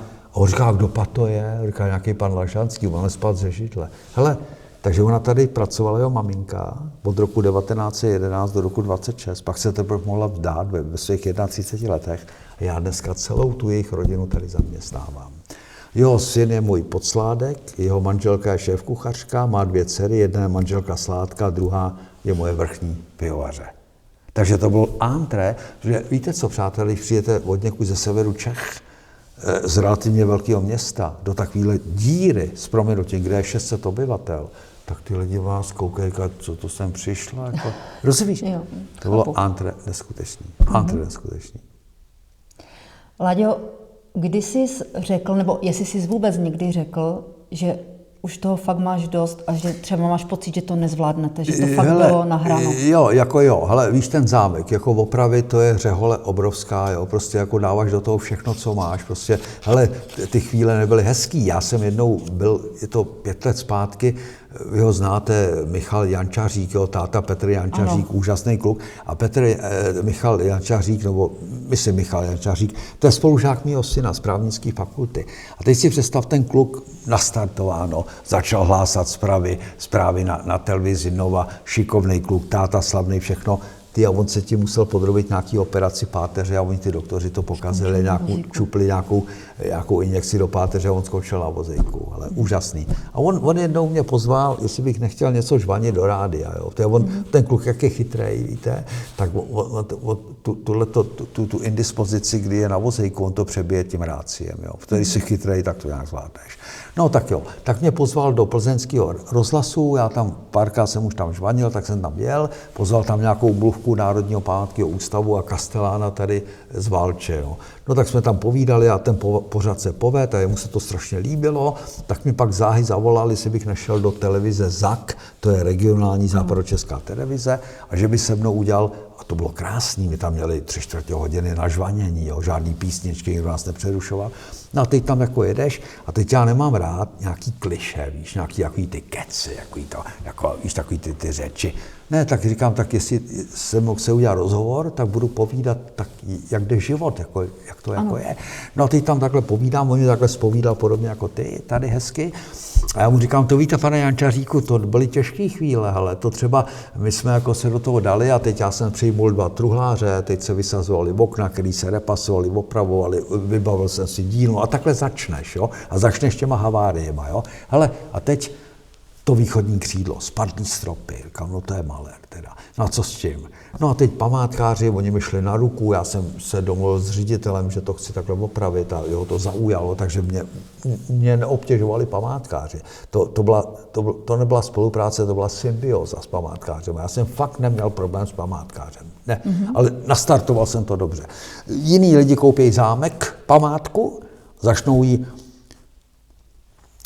kdo to je? Říká, nějaký pan Lažanský, máme spát ze židle. Hele, takže ona tady pracovala jeho maminka od roku 1911 do roku 26, pak se teprve mohla vdát ve svých 31 letech a já dneska celou tu jejich rodinu tady zaměstnávám. Jeho syn je můj podsládek, jeho manželka je šéfkuchařka, má 2 dcery, jedna je manželka Sládka, druhá je moje vrchní pivovaře. Takže to bylo antré, že víte co, přátelé, když přijete od někud ze severu Čech, z relativně velkého města, do takovéhle díry s proměnutím, kde je 600 obyvatel, tak ty lidi vás koukají, co to sem přišlo, jako, rozumíš? To bylo antré neskutečný. Láďo, kdy jsi řekl, nebo jestli jsi vůbec někdy řekl, že už toho fakt máš dost a že třeba máš pocit, že to nezvládnete, že to fakt bylo nahráno? Jo. Hele, víš, ten zámek, jako opravy, to je řehole obrovská, jo, prostě jako dáváš do toho všechno, co máš, prostě, hele, ty chvíle nebyly hezký. Já jsem jednou byl, je to 5 let zpátky, vy ho znáte, Michal Jančařík, jo, táta Petr Jančařík, ano. Úžasný kluk. A Michal Jančařík, nebo myslím Michal Jančařík, to je spolužák mýho syna z právnické fakulty. A teď si představ, ten kluk nastartováno, začal hlásat zprávy na televizi Nova, šikovný kluk, táta slavný, všechno. A on se tím musel podrobit nějaký operaci páteře a oni ty doktoři to pokazili, čupli nějakou injekci do páteře a on skončil na vozejku, ale úžasný. A on jednou mě pozval, jestli bych nechtěl něco žvanit do rádia, jo. Ten kluk, jak je chytrej, víte, tak tu indispozici, kdy je na vozejku, on to přebije tím ráciem, jo. Když jsi chytrej, tak to nějak zvládneš. No tak jo, tak mě pozval do plzeňského rozhlasu, já tam párkrát jsem už tam žvanil, tak jsem tam jel, pozval tam nějakou mluvku Národního památkového ústavu a kastelána tady z Valče, jo. No tak jsme tam povídali a ten pořad se povedl a jemu se to strašně líbilo, tak mi pak záhy zavolali, jestli bych nešel do televize ZAK, to je regionální západočeská televize, a že by se mnou udělal, a to bylo krásný, my tam měli 3/4 hodiny na žvanění, jo, žádný písničky, nikdo nás nepřerušoval. No a teď tam jako jedeš a teď já nemám rád nějaký klišé, víš, nějaký takový ty keci, víš, takový ty řeči. Ne, tak říkám, tak jestli se mnou chce udělat rozhovor, tak budu povídat, tak jak jde život, jak to jako je. No a teď tam takhle povídám, on mě takhle zpovídal podobně jako ty, tady hezky. A já mu říkám, to víte, pane Jančaříku, to byly těžké chvíle, ale to třeba, my jsme jako se do toho dali a teď já jsem přijmul 2 truhláře, teď se vysazovali okna, který se repasovali, opravovali, vybavil jsem si dílnu a takhle začneš, jo, a začneš těma haváriema, jo. Hele, a teď to východní křídlo, spadlý stropy, říkám, no to je malér teda, no a co s tím? No a teď památkáři, oni mi šli na ruku, já jsem se domluvil s ředitelem, že to chci takhle opravit a jeho to zaujalo, takže mě neobtěžovali památkáři. To nebyla spolupráce, to byla symbioza s památkářem. Já jsem fakt neměl problém s památkářem, ne, ale nastartoval jsem to dobře. Jiní lidi koupí zámek, památku, začnou jí,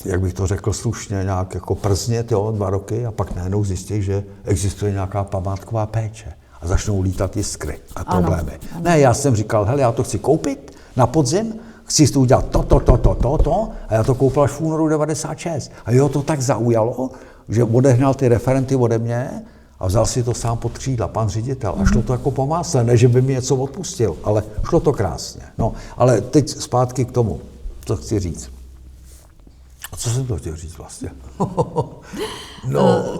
jak bych to řekl slušně, nějak jako prznět, jo, 2 roky a pak najednou zjistí, že existuje nějaká památková péče a začnou lítat jiskry a problémy. Ano. Ne, já jsem říkal, hele, já to chci koupit na podzim, chci to udělat to a já to koupil až v únoru 96. A jo, to tak zaujalo, že odehnal ty referenty ode mě a vzal si to sám pod křídla, pan ředitel. A šlo to jako po másle, ne, že by mi něco odpustil, ale šlo to krásně. No, ale teď zpátky k tomu, co chci říct. A co jsem to chtěl říct vlastně?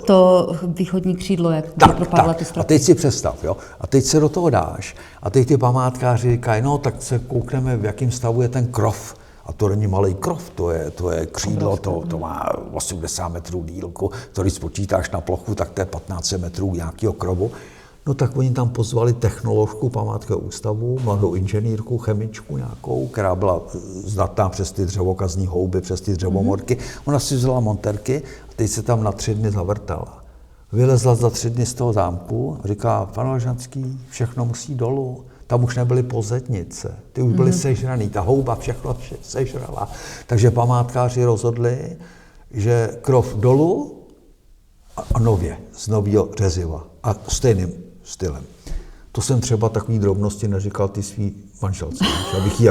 To východní křídlo, jak propadla ty stropy. A teď si představ, jo? A teď se do toho dáš a teď ty památkáři říkají, no tak se koukneme, v jakém stavu je ten krov. A to není malý krov, to je křídlo, to má 80 metrů dílku, to když spočítáš na plochu, tak to je 15 metrů nějakého krovu. No tak oni tam pozvali technoložku památkového ústavu, mladou inženýrku, chemičku nějakou, která byla zdatná přes ty dřevokazní houby, přes ty dřevomorky. Ona si vzala monterky a teď se tam na 3 dny zavrtala. Vylezla za 3 dny z toho zámku a říká, pan Lažanský, všechno musí dolů. Tam už nebyly pozednice, ty už byly sežraný, ta houba všechno sežrala. Takže památkáři rozhodli, že krov dolů a nově, z nového řeziva a stejným stylem. To jsem třeba takový drobnosti neříkal ty svý manželce, abych jí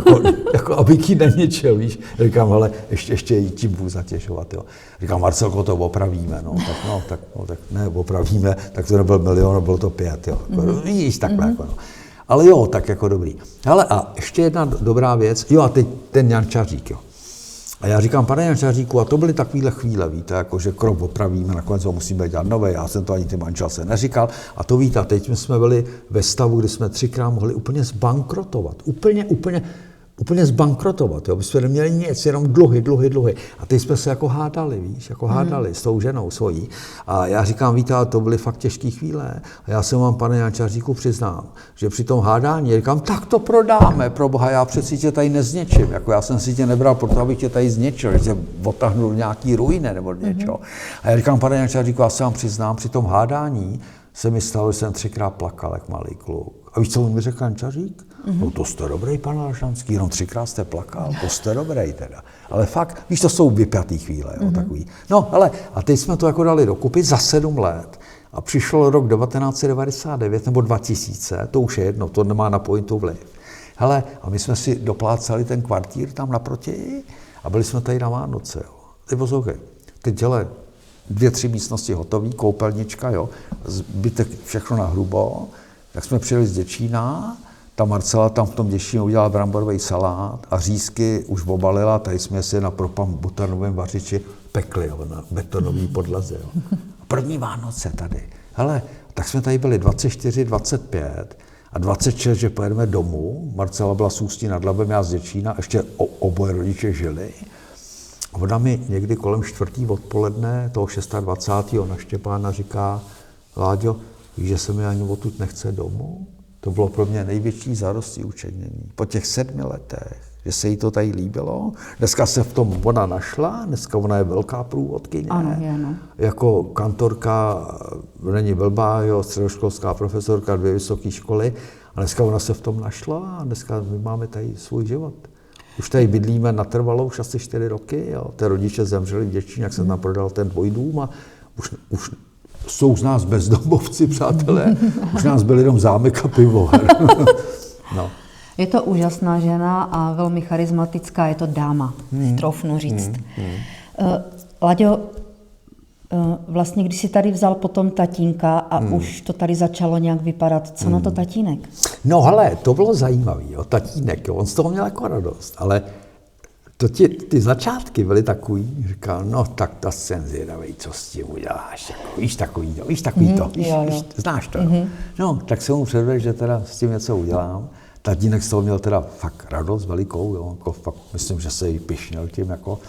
abych jí neměčil, víš. Říkám, ale ještě jí tím budu zatěžovat, jo. Říkám, Marcelko, to opravíme, tak ne, opravíme, tak to nebyl 1 milion, bylo to 5, jo. Víš, takhle, jako no. Ale jo, tak jako dobrý. Hele, a ještě jedna dobrá věc, jo, a teď ten Jančařík, jo. A já říkám, pane Jančaříku, a to byly takovýhle chvíle, víte, jako že krok opravíme, nakonec ho musíme dělat nové, já jsem to ani ty manželce neříkal. A to víte, teď jsme byli ve stavu, kdy jsme 3krát mohli úplně zbankrotovat. Úplně zbankrotovat, jo. My jsme neměli nic, jenom dluhy. A teď jsme se jako hádali, víš, s tou ženou svojí. A já říkám, víte, to byly fakt těžké chvíle. A já jsem vám, pane Jančaříku, přiznám, že při tom hádání, říkám, tak to prodáme, pro boha, já přeci tě tady nezničím. Jako já jsem si tě nebral proto, abych tě tady zničil, že tě odtahnul nějaký ruiny nebo něčeho. A já říkám, pane Jančaříku, já se vám přiznám, při tom hádání se mi stalo, že jsem 3krát plakal, jak malý kluk. A víš, co mi řekl Jančařík? No to jste dobrý, pan Lažanský, jenom 3krát jste plakal, to jste dobrý teda. Ale fakt, víš, to jsou vypjatý chvíle, jo, takový. No, ale a teď jsme to jako dali dokupy za 7 let a přišel rok 1999 nebo 2000, to už je jedno, to nemá na pointu vliv. Hele, a my jsme si doplácali ten kvartír tam naproti a byli jsme tady na Vánoce, jo. Teď poslouchej, teď hele, 2-3 místnosti hotový, koupelnička, jo, zbytek všechno na hrubo. Tak jsme přijeli z Děčína, ta Marcela tam v tom Děčínu udělala bramborový salát a řízky už obalila, tady jsme si na butanovém vařiči pekli, jo, na betonové podlaze. Jo. První Vánoce tady. Hele, tak jsme tady byli 24, 25 a 26, že pojedeme domů. Marcela byla z Ústí nad Labem, já z Děčína, ještě oboje rodiče žili. Ona mi někdy kolem 4. odpoledne, toho 26. na Štěpána říká, Láďo, víš, že se mi ani odtud nechce domů? To bylo pro mě největší zárostí učenění. Po těch 7 letech, že se jí to tady líbilo. Dneska se v tom ona našla, dneska ona je velká průvodkyně. Ano, je, ano. Jako kantorka není blbá, jo, středoškolská profesorka, 2 vysoké školy. A dneska ona se v tom našla a dneska my máme tady svůj život. Už tady bydlíme natrvalo už asi 4 roky. Jo. Ty rodiče zemřeli v Děčíně, jak jsem tam prodal ten dvojdům a už jsou z nás bezdomovci, přátelé. Už nás byl jenom zámek a pivovar. No. Je to úžasná žena a velmi charismatická, je to dáma, troufnu říct. Láďo, vlastně když jsi tady vzal potom tatínka a už to tady začalo nějak vypadat, co na to tatínek? No hele, to bylo zajímavý, jo, tatínek, jo, on z toho měl jako radost, ale ty začátky byly takový, říkal, no tak to jsem zvědavej, co s tím uděláš, jako, víš takový to, víš, znáš to, no, tak jsem mu předvedl, že teda s tím něco udělám. Tatínek z toho měl teda fakt radost velikou, jo, jako fakt, myslím, že se jí pyšnil tím, jako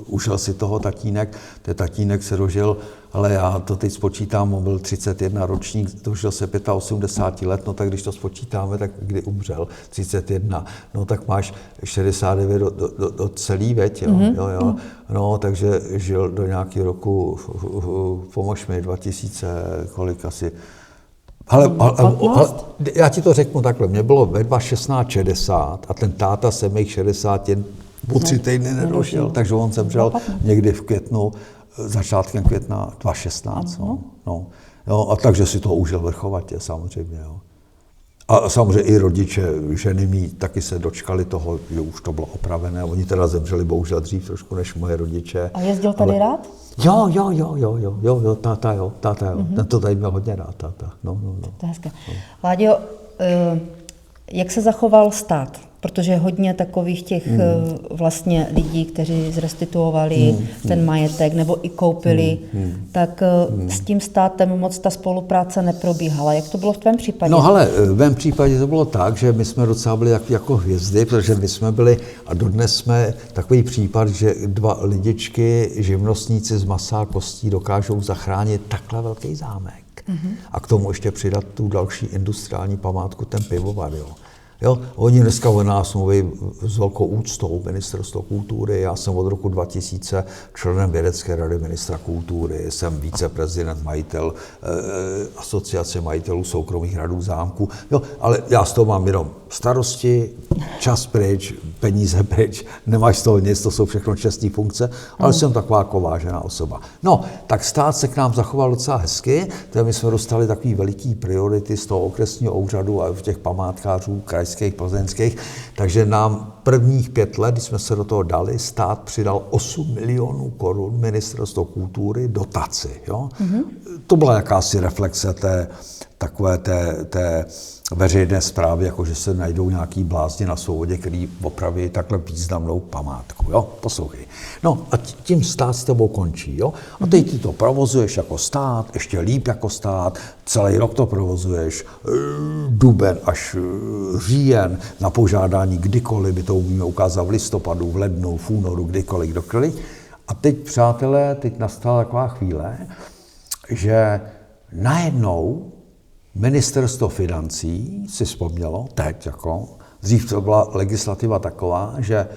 užil si toho tatínek, ten tatínek se dožil, ale já to teď spočítám, on byl 31 ročník, dožil se 85 let, no tak když to spočítáme, tak kdy umřel, 31, no tak máš 69 do celý, veď, jo. No, takže žil do nějakého roku, pomož mi, 2000, kolik asi, ale já ti to řeknu takhle, mě bylo ve 16, 60 a ten táta se mých 60 jen po 3 týdny nedošel, takže on zemřel někdy v květnu, začátkem května 2016. No, a takže si to užil vrchovatě samozřejmě. Jo. A samozřejmě i rodiče, ženy mý taky se dočkali toho, že už to bylo opravené. Oni teda zemřeli bohužel dřív trošku než moje rodiče. A jezdil tady rád? Jo, táta jo. Ten to tady měl hodně rád, táta. No. To je hezké. Láďo, jak se zachoval stát? Protože hodně takových těch vlastně lidí, kteří zrestituovali ten majetek nebo i koupili, tak s tím státem moc ta spolupráce neprobíhala. Jak to bylo v tvém případě? No hele, v mém případě to bylo tak, že my jsme docela byli jako hvězdy, protože my jsme byli a dodnes jsme takový případ, že 2 lidičky, živnostníci z masa a kostí dokážou zachránit takhle velký zámek. A k tomu ještě přidat tu další industriální památku, ten pivovar, jo. Jo, oni dneska o nás mluví s velkou úctou Ministerstvo kultury. Já jsem od roku 2000 členem vědecké rady ministra kultury, jsem viceprezident, majitel asociace majitelů soukromých hradů zámků. Jo, ale já z toho mám jenom starosti, čas pryč, peníze pryč, nemáš z toho nic, to jsou všechno čestné funkce, ale jsem taková jako vážená osoba. No, tak stát se k nám zachoval docela hezky, takže my jsme dostali takový veliký priority z toho okresního úřadu a v těch památkářů krajských, plzeňských, takže nám prvních 5 let, když jsme se do toho dali, stát přidal 8 milionů korun Ministerstvo kultury dotaci. Jo? To byla jakási reflexe té veřejné správy, jako že se najdou nějaký blázni na svobodě, který opraví takhle významnou památku. Jo? Poslouchej. No a tím stát s tebou končí. Jo? A teď ty to provozuješ jako stát, ještě líp jako stát, celý rok to provozuješ, duben až říjen, na požádání kdykoliv, by to umíme ukázat v listopadu, v lednu, v únoru, kdykoliv, kdokoliv. A teď, přátelé, teď nastala taková chvíle, že najednou Ministerstvo financí si vzpomnělo, teď jako, dřív to byla legislativa taková, že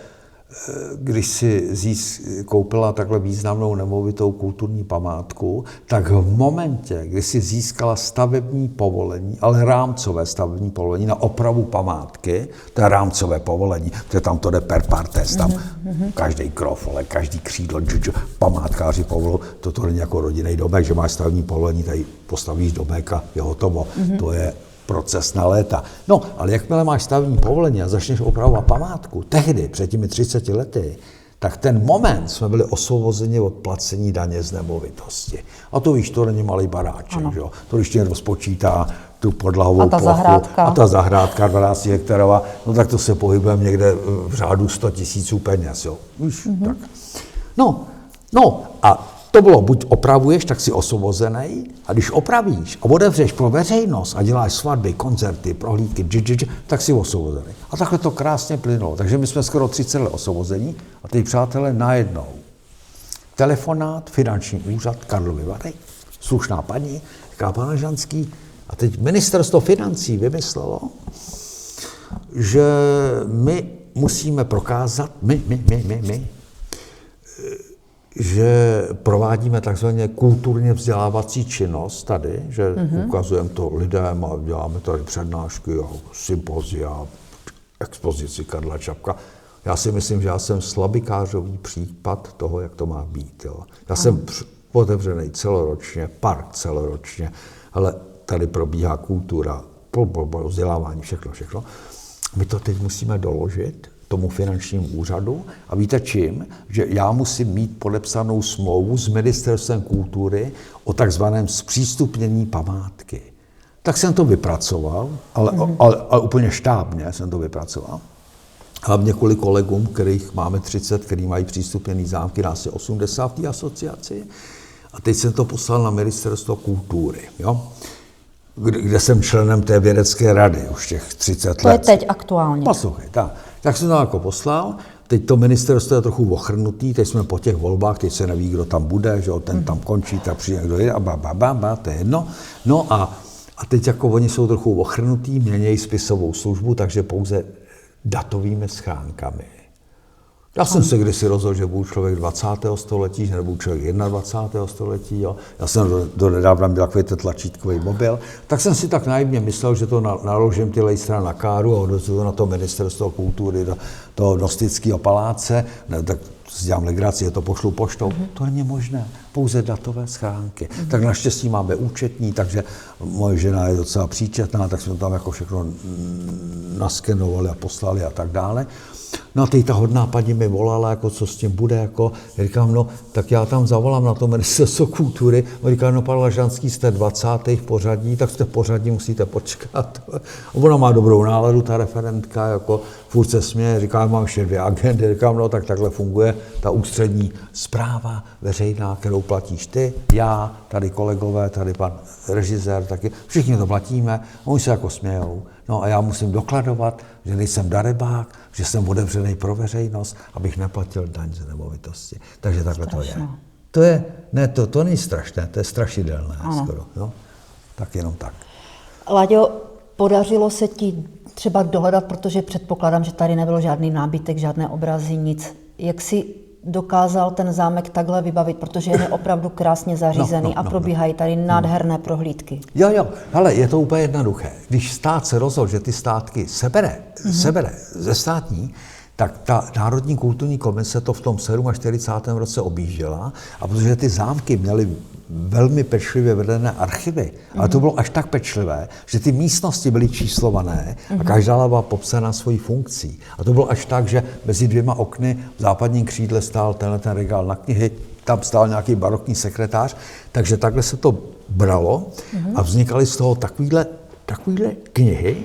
když si koupila takhle významnou nemovitou kulturní památku, tak v momentě, kdy si získala stavební povolení, ale rámcové stavební povolení na opravu památky, to je rámcové povolení, protože tam to jde per partes, tam každý krov, ale každý křídlo, památkáři povolují, to není jako rodinný domek, že máš stavební povolení, tady postavíš domek a je hotovo. To je proces na léta. No, ale jakmile máš stavební povolení a začneš opravovat památku, tehdy, před těmi 30 lety, tak ten moment jsme byli osvobozeni od placení daně z nemovitosti. A to víš, to není malý baráček, že jo? To když někdo spočítá tu podlahovou plochu a ta zahrádka 12 hektarová, no tak to se pohybujeme někde v řádu 100 000 peněz, jo? Víš, tak. No a to bylo, buď opravuješ, tak jsi osvobozený, a když opravíš a otevřeš pro veřejnost a děláš svatby, koncerty, prohlídky, tak jsi osvobozený. A takhle to krásně plynulo. Takže my jsme skoro 30 let osvobození a teď, přátelé, najednou telefonát, finanční úřad Karlovy Vary, slušná paní, říká pan Ležanský, a teď ministerstvo financí vymyslelo, že my musíme prokázat, že provádíme takzvaně kulturně vzdělávací činnost tady, že ukazujeme to lidem a děláme tady přednášky a sympozia, expozici Karla Čapka. Já si myslím, že já jsem slabikářový případ toho, jak to má být. Jo. Já jsem otevřený celoročně, park celoročně, ale tady probíhá kultura, vzdělávání, všechno. My to teď musíme doložit tomu finančnímu úřadu a víte čím? Že já musím mít podepsanou smlouvu s Ministerstvem kultury o takzvaném zpřístupnění památky. Tak jsem to vypracoval, ale úplně štábně jsem to vypracoval. Hlavně kvůli kolegům, kterých máme 30, který mají přístupněný zámky, nás je 80 v té asociaci. A teď jsem to poslal na Ministerstvo kultury, jo? Kde jsem členem té vědecké rady už těch 30 let. To je teď aktuálně. Poslouchej, tak jsem to jako poslal, teď to ministerstvo je trochu ochrnutý, teď jsme po těch volbách, teď se neví, kdo tam bude, že ten tam končí, tak přijde někdo jde a to je jedno. No a teď jako oni jsou trochu ochrnutý, měnějí spisovou službu, takže pouze datovými schránkami. Já jsem se kdysi rozhodl, že budu člověk 20. století, že nebudu člověk 21. století. Jo. Já jsem do nedávna měl takový tlačítkový mobil, tak jsem si tak naivně myslel, že to naložím ty lejstra na káru a odvezu to na to Ministerstvo kultury, do toho Nostického paláce, tak si dělám legraci, je to pošlu poštou. To není možné, pouze datové schránky. Tak naštěstí máme účetní, takže moje žena je docela příčetná, tak jsme tam jako všechno naskenovali a poslali a tak dále. No a teď ta hodná paní mi volala, jako co s tím bude, jako, já říkám, no, tak já tam zavolám na to Ministerstvo kultury, a říkám, no, pan Ležanský, jste 20. v pořadí, tak jste v pořadí, musíte počkat. A ona má dobrou náladu, ta referentka, jako, furt se směje, říká, mám ještě 2 agendy, říkám, no, tak takhle funguje ta ústřední správa veřejná, kterou platíš ty, já, tady kolegové, tady pan režisér, taky, všichni to platíme, oni se jako smějou. No a já musím dokladovat, že nejsem darebák, že jsem otevřený pro veřejnost, abych neplatil daň z nemovitosti. Takže takhle strašné. To je. To není strašné, to je strašidelné skoro. No? Tak jenom tak. Láďo, podařilo se ti třeba dohledat, protože předpokládám, že tady nebylo žádný nábytek, žádné obrazy, nic. Jak si dokázal ten zámek takhle vybavit, protože je opravdu krásně zařízený a probíhají tady nádherné prohlídky. Jo, ale je to úplně jednoduché. Když stát se rozhodl, že ty státky sebere ze státní, tak ta Národní kulturní komise to v tom 47. roce objížděla a protože ty zámky měly velmi pečlivě vedené archivy, ale to bylo až tak pečlivé, že ty místnosti byly číslované a každá byla popsána svojí funkcí. A to bylo až tak, že mezi 2 okny v západním křídle stál ten regál na knihy, tam stál nějaký barokní sekretář, takže takhle se to bralo a vznikaly z toho takovýhle knihy.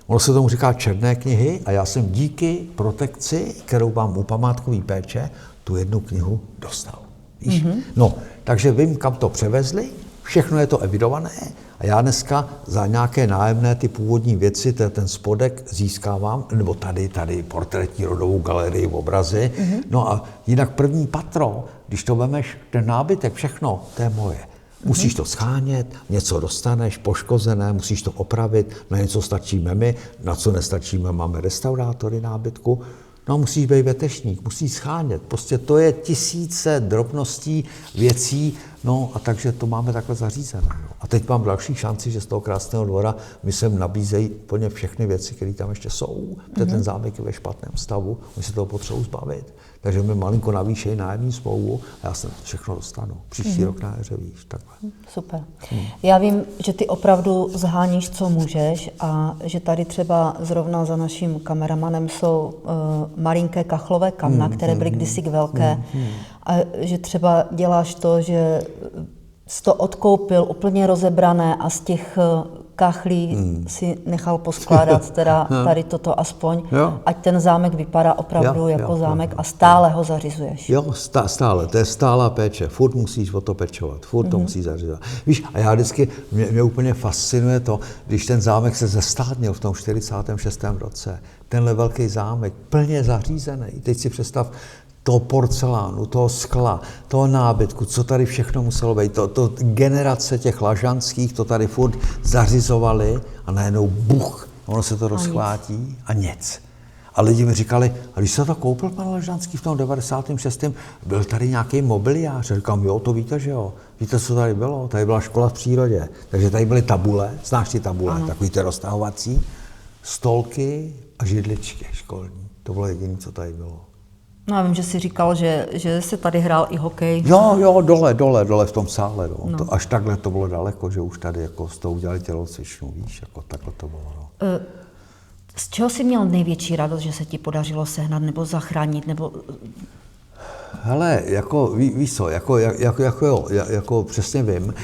Ono se tomu říká černé knihy a já jsem díky protekci, kterou mám u památkové péče, tu 1 knihu dostal. Víš? No, takže vím, kam to převezli, všechno je to evidované a já dneska za nějaké nájemné ty původní věci, ten spodek získávám, nebo tady portrétní rodovou galerii, obrazy. No a jinak první patro, když to vemeš, ten nábytek, všechno, to je moje. Musíš to schánět, něco dostaneš poškozené, musíš to opravit, na něco stačíme my, na co nestačíme, máme restaurátory nábytku. No musíš být vetešník, musíš schánět. Prostě to je tisíce drobností, věcí. No a takže to máme takhle zařízené. No. A teď mám další šanci, že z toho krásného dvora mi sem nabízejí úplně všechny věci, které tam ještě jsou. Protože ten zámek je ve špatném stavu, oni se toho potřebují zbavit. Takže mi malinko navýšejí nájemní smlouvu a já se všechno dostanu. Příští rok na jaře, víš, takhle. Super. Já vím, že ty opravdu zháníš, co můžeš a že tady třeba zrovna za naším kameramanem jsou malinké kachlové kamna, které byly kdysi velké. A že třeba děláš to, že jsi to odkoupil úplně rozebrané a z těch kachlí si nechal poskládat teda tady toto aspoň, ať ten zámek vypadá opravdu jako zámek a stále ho zařizuješ. Jo, stále, to je stálá péče, furt musíš o to pečovat, furt to musíš zařizovat. Víš, a já vždycky, mě úplně fascinuje to, když ten zámek se zestátnil v tom 46. roce, tenhle velký zámek, plně zařízený, teď si představ, toho porcelánu, toho skla, toho nábytku, co tady všechno muselo být. To generace těch lažanských to tady furt zařizovali a najednou buch, ono se to rozchvátí a nic. A lidi mi říkali, a když se to koupil pan Lažanský v tom 96. byl tady nějaký mobiliář. Říkám, jo, to víte, že jo. Víte, co tady bylo? Tady byla škola v přírodě. Takže tady byly tabule, znáš ty tabule, takový ty roztahovací, stolky a židličky školní. To bylo jediné, co tady bylo. No já vím, že jsi říkal, že se tady hrál i hokej. Jo, dole v tom sále. No. To, až takhle to bylo daleko, že už tady jako z toho udělali tělocvičnu, víš, jako takhle to bylo. No. Z čeho jsi měl největší radost, že se ti podařilo sehnat nebo zachránit, nebo... Hele, jako, víš co, jako přesně vím,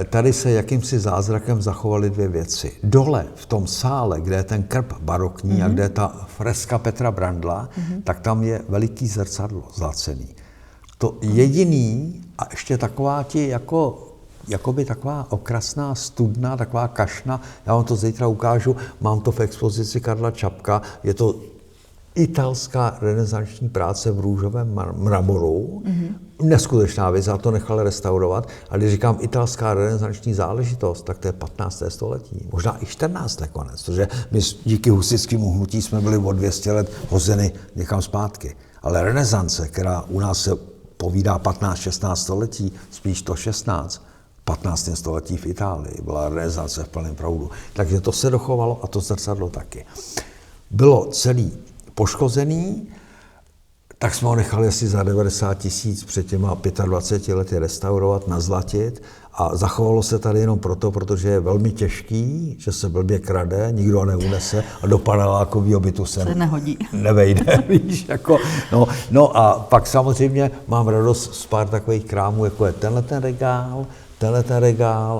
tady se jakýmsi zázrakem zachovaly dvě věci. Dole v tom sále, kde je ten krb barokní a kde je ta freska Petra Brandla, tak tam je veliký zrcadlo zlacený. To jediný a ještě taková ti jakoby taková okrasná studna, taková kašna, já vám to zítra ukážu, mám to v expozici Karla Čapka, je to italská renesanční práce v růžovém mramoru, neskutečná věc, já to nechal restaurovat, a když říkám italská renesanční záležitost, tak to je 15. století, možná i 14. konec, protože my díky husitskému hnutí jsme byli o 200 let hozeny někam zpátky. Ale renesance, která u nás se povídá 15-16 století, spíš to 16, 15. století v Itálii, byla renesance v plném proudu. Takže to se dochovalo a to zrcadlo taky. Bylo celý poškozený, tak jsme ho nechali asi za 90 000 před těma 25 lety restaurovat, nazlatit a zachovalo se tady jenom proto, protože je velmi těžký, že se blbě krade, nikdo ho neunese a do panelákovýho bytu se nehodí. Nevejde, víš, jako, no a pak samozřejmě mám radost z pár takových krámů, jako je tenhle ten regál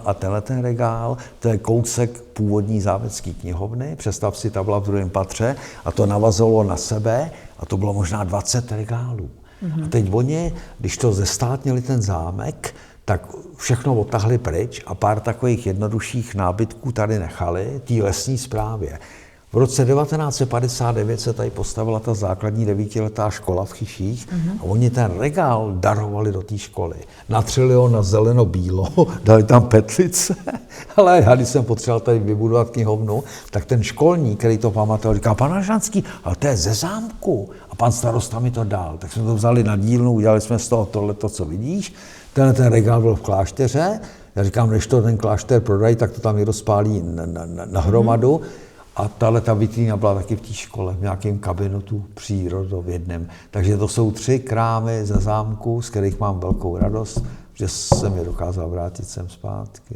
a tenhle ten regál, to je kousek původní zámecké knihovny, představ si, ta byla v druhém patře a to navazovalo na sebe a to bylo možná 20 regálů. A teď oni, když to zestátnili ten zámek, tak všechno odtahli pryč a pár takových jednodušších nábytků tady nechali, té lesní správě. V roce 1959 se tady postavila ta základní 9letá škola v Chyších a oni ten regál darovali do té školy. Natřeli ho na zeleno-bílo, dali tam petlice, ale já když jsem potřeboval tady vybudovat knihovnu, tak ten školník, který to pamatoval, říká, pan Lažanský, ale to je ze zámku. A pan starosta mi to dal. Tak jsme to vzali na dílnu, udělali jsme z toho tohleto, co vidíš. Ten regál byl v klášteře. Já říkám, než to ten klášter prodají, tak to tam i rozpálí na hromadu. A ta vitrína byla taky v té škole, v nějakém kabinetu přírodovědném. Takže to jsou 3 krámy ze zámku, z kterých mám velkou radost, že jsem je dokázal vrátit sem zpátky.